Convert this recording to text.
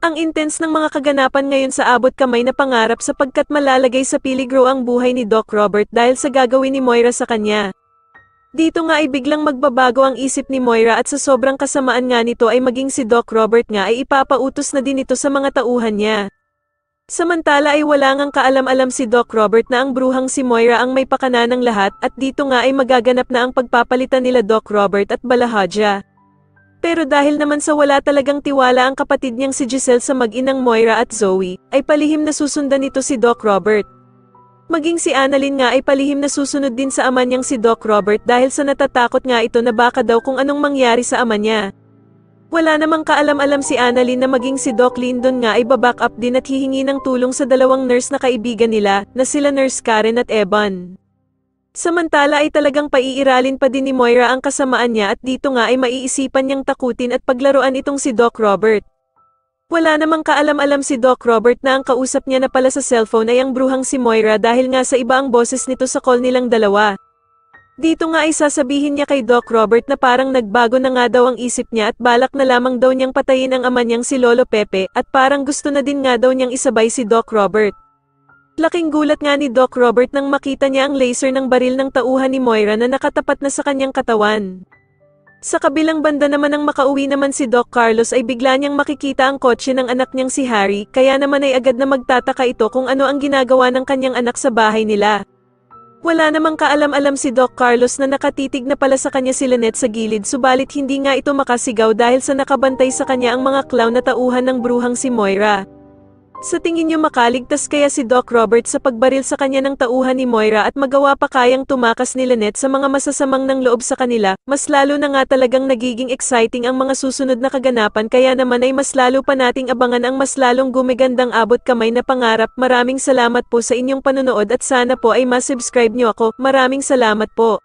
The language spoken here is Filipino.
Ang intense ng mga kaganapan ngayon sa abot kamay na pangarap sapagkat malalagay sa peligro ang buhay ni Doc Robert dahil sa gagawin ni Moira sa kanya. Dito nga ay biglang magbabago ang isip ni Moira at sa sobrang kasamaan nga nito ay maging si Doc Robert nga ay ipapautos na din ito sa mga tauhan niya. Samantala ay wala ngang kaalam-alam si Doc Robert na ang bruhang si Moira ang may pakana ng lahat at dito nga ay magaganap na ang pagpapalitan nila Doc Robert at Balahaja. Pero dahil naman sa wala talagang tiwala ang kapatid niyang si Giselle sa mag-inang Moira at Zoe, ay palihim na susundan nito si Doc Robert. Maging si Annalyn nga ay palihim na susunod din sa ama niyang si Doc Robert dahil sa natatakot nga ito na baka daw kung anong mangyari sa ama niya. Wala namang kaalam-alam si Annalyn na maging si Doc Lyndon nga ay baback up din at hihingi ng tulong sa dalawang nurse na kaibigan nila, na sila Nurse Karen at Evan. Samantala ay talagang paiiralin pa din ni Moira ang kasamaan niya at dito nga ay maiisipan niyang takutin at paglaruan itong si Doc Robert. Wala namang kaalam-alam si Doc Robert na ang kausap niya na pala sa cellphone ay ang bruhang si Moira dahil nga sa iba ang boses nito sa call nilang dalawa. Dito nga ay sasabihin niya kay Doc Robert na parang nagbago na nga daw ang isip niya at balak na lamang daw niyang patayin ang ama niyang si Lolo Pepe at parang gusto na din nga daw niyang isabay si Doc Robert. Laking gulat nga ni Doc Robert nang makita niya ang laser ng baril ng tauhan ni Moira na nakatapat na sa kanyang katawan. Sa kabilang banda naman ng makauwi naman si Doc Carlos ay bigla niyang makikita ang kotse ng anak niyang si Harry, kaya naman ay agad na magtataka ito kung ano ang ginagawa ng kanyang anak sa bahay nila. Wala namang kaalam-alam si Doc Carlos na nakatitig na pala sa kanya si Lynette sa gilid subalit hindi nga ito makasigaw dahil sa nakabantay sa kanya ang mga clown na tauhan ng bruhang si Moira. Sa tingin niyo makaligtas kaya si Doc Robert sa pagbaril sa kanya ng tauhan ni Moira at magawa pa kayang tumakas ni Lynette sa mga masasamang ng loob sa kanila, mas lalo na nga talagang nagiging exciting ang mga susunod na kaganapan kaya naman ay mas lalo pa nating abangan ang mas lalong gumigandang abot kamay na pangarap. Maraming salamat po sa inyong panonood at sana po ay ma-subscribe niyo ako. Maraming salamat po.